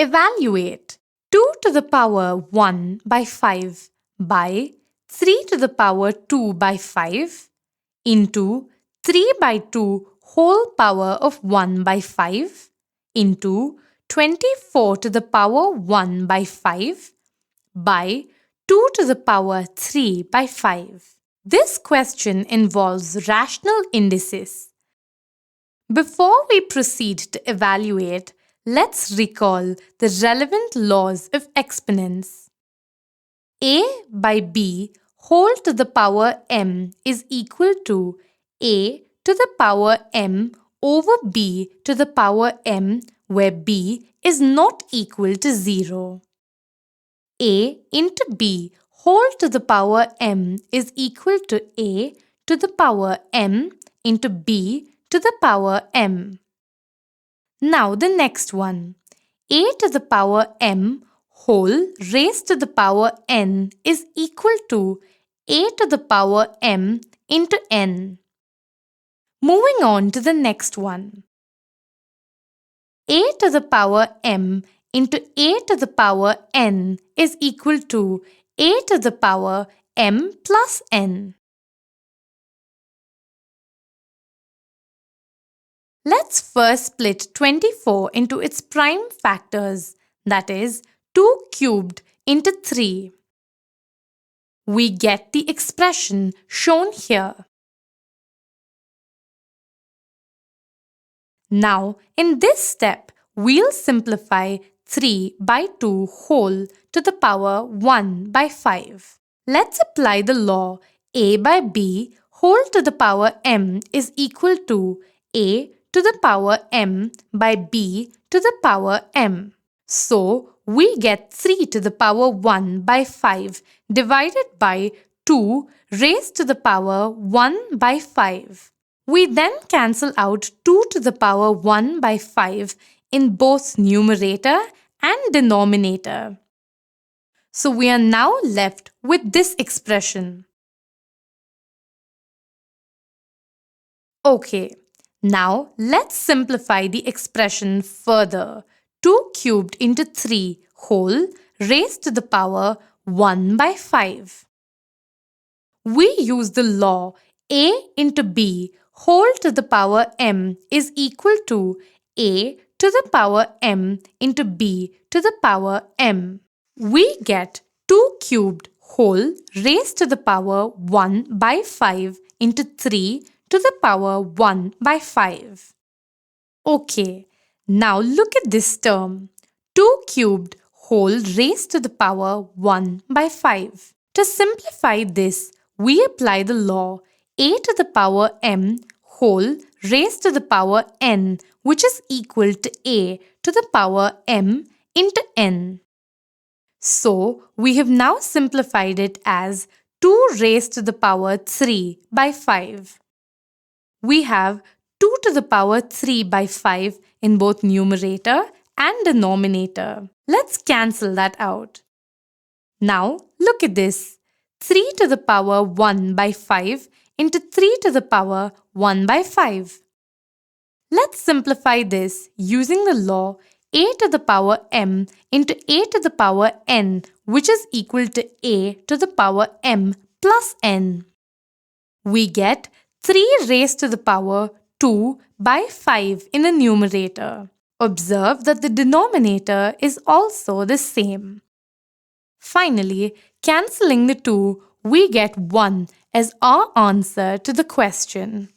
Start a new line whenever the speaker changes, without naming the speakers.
Evaluate 2 to the power 1 by 5 by 3 to the power 2 by 5 into 3 by 2 whole power of 1 by 5 into 24 to the power 1 by 5 by 2 to the power 3 by 5. This question involves rational indices. Before we proceed to evaluate, let's recall the relevant laws of exponents. A by B whole to the power m is equal to A to the power m over B to the power m, where B is not equal to 0. A into B whole to the power m is equal to A to the power m into B to the power m. Now the next one. A to the power m whole raised to the power n is equal to A to the power m into n. Moving on to the next one. A to the power m into A to the power n is equal to A to the power m plus n. Let's first split 24 into its prime factors, that is 2 cubed into 3. We get the expression shown here. Now, in this step, we'll simplify 3 by 2 whole to the power 1 by 5. Let's apply the law A by B whole to the power m is equal to A to the power m by B to the power m. So, we get 3 to the power 1 by 5 divided by 2 raised to the power 1 by 5. We then cancel out 2 to the power 1 by 5 in both numerator and denominator. So we are now left with this expression. Okay, now let's simplify the expression further. 2 cubed into 3 whole raised to the power 1 by 5. We use the law A into B whole to the power m is equal to A to the power m into B to the power m. We get 2 cubed whole raised to the power 1 by 5 into 3 to the power 1 by 5. Okay, now look at this term. 2 cubed whole raised to the power 1 by 5. To simplify this, we apply the law A to the power m whole raised to the power n, which is equal to A to the power m into n. So, we have now simplified it as 2 raised to the power 3 by 5. We have 2 to the power 3 by 5 in both numerator and denominator. Let's cancel that out. Now, look at this. 3 to the power 1 by 5 into 3 to the power 1 by 5. Let's simplify this using the law A to the power m into A to the power n, which is equal to A to the power m plus n. We get 3 raised to the power 2 by 5 in the numerator. Observe that the denominator is also the same. Finally, cancelling the 2, we get 1 as our answer to the question.